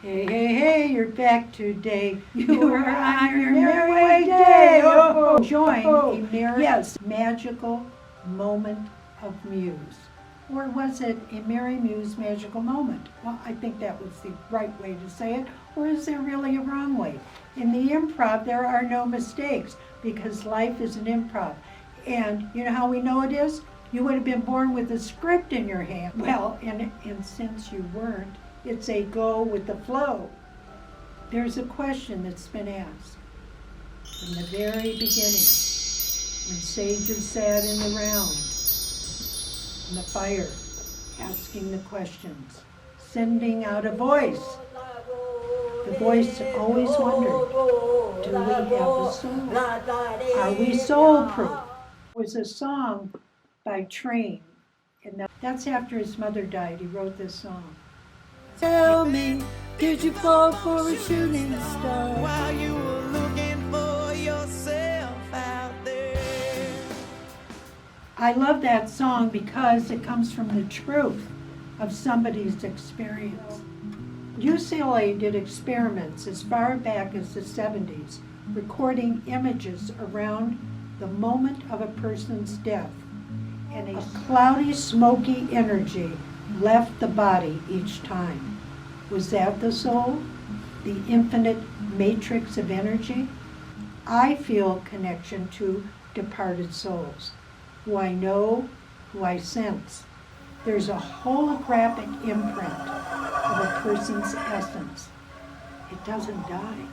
Hey, hey, hey, you're back today. You are on your merry way day. Oh, join a merry, magical moment of muse. Or was it a Merry Muse magical moment? Well, I think that was the right way to say it. Or is there really a wrong way? In the improv, there are no mistakes because life is an improv. And you know how we know it is? You would have been born with a script in your hand. Well, and since you weren't, it's a go with the flow. There's a question that's been asked from the very beginning when sages sat in the round in the fire asking the questions, sending out a voice. The voice always wondered, do we have a soul? Are we soul-proof? It was a song by Train, and that's after his mother died. He wrote this song. Tell me, did you fall for a shooting star while you were looking for yourself out there? I love that song because it comes from the truth of somebody's experience. UCLA did experiments as far back as the 70s, recording images around the moment of a person's death, and a cloudy, smoky energy left the body each time. Was that the soul? The infinite matrix of energy? I feel connection to departed souls, who I know, who I sense. There's a holographic imprint of a person's essence. It doesn't die.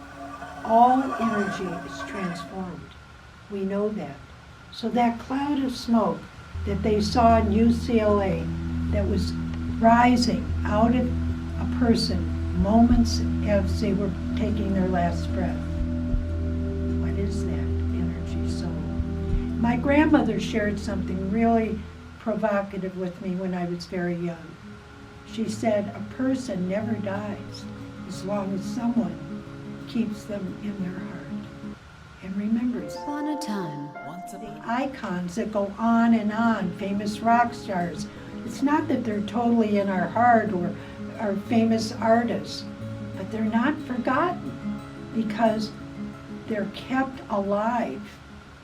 All energy is transformed. We know that. So that cloud of smoke that they saw in UCLA that was rising out of a person moments as they were taking their last breath. What is that energy soul? My grandmother shared something really provocative with me when I was very young. She said a person never dies as long as someone keeps them in their heart and remembers. On a time. The icons that go on, famous rock stars, it's not that they're totally in our heart or are famous artists, but they're not forgotten because they're kept alive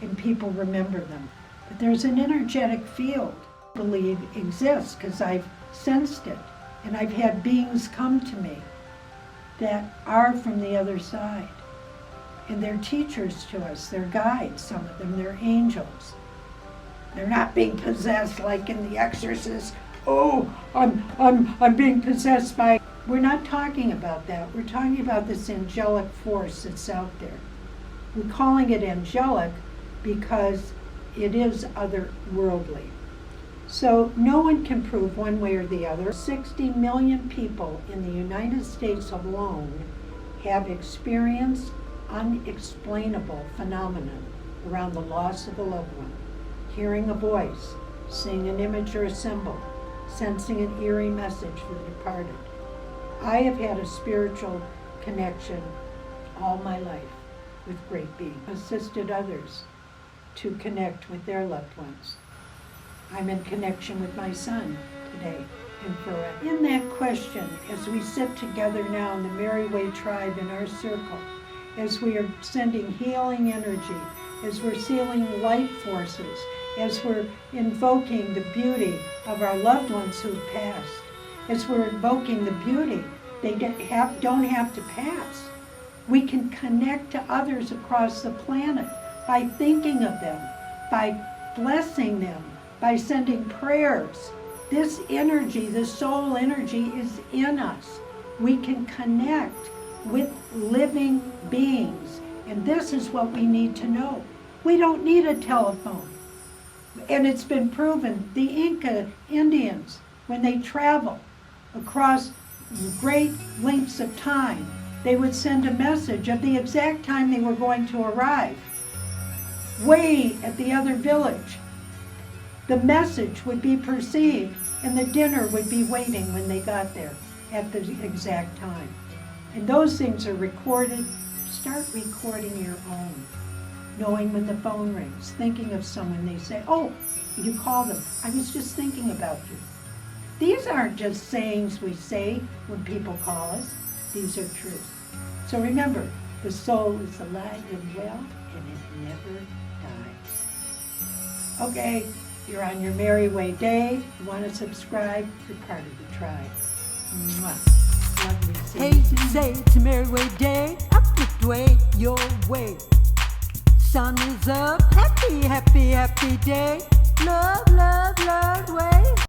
and people remember them. But there's an energetic field I believe exists because I've sensed it, and I've had beings come to me that are from the other side. And they're teachers to us, they're guides, some of them, they're angels. They're not being possessed like in The Exorcist. Oh, I'm being possessed by. We're not talking about that. We're talking about this angelic force that's out there. We're calling it angelic because it is otherworldly. So no one can prove one way or the other. 60 million people in the United States alone have experienced unexplainable phenomenon around the loss of a loved one. Hearing a voice, seeing an image or a symbol, sensing an eerie message for the departed. I have had a spiritual connection all my life with great beings, assisted others to connect with their loved ones. I'm in connection with my son today and forever. In that question, as we sit together now in the Merry Way tribe in our circle, as we are sending healing energy, as we're sealing light forces, as we're invoking the beauty of our loved ones who've passed, as we're invoking the beauty, they don't have to pass. We can connect to others across the planet by thinking of them, by blessing them, by sending prayers. This energy, the soul energy, is in us. We can connect with living beings, and this is what we need to know. We don't need a telephone. And it's been proven, the Inca Indians, when they travel across great lengths of time, they would send a message of the exact time they were going to arrive, way at the other village. The message would be perceived, and the dinner would be waiting when they got there at the exact time. And those things are recorded. Start recording your own. Knowing when the phone rings, thinking of someone, they say, oh, you call them, I was just thinking about you. These aren't just sayings we say when people call us. These are truths. So remember, the soul is alive and well, and it never dies. Okay, you're on your merry way day. You want to subscribe? You're part of the tribe. Mwah. Lovely seeing Hey, you. say it's a merry way day, uplift way, your way. Sun is up, happy, happy, happy day. Love, love, love way.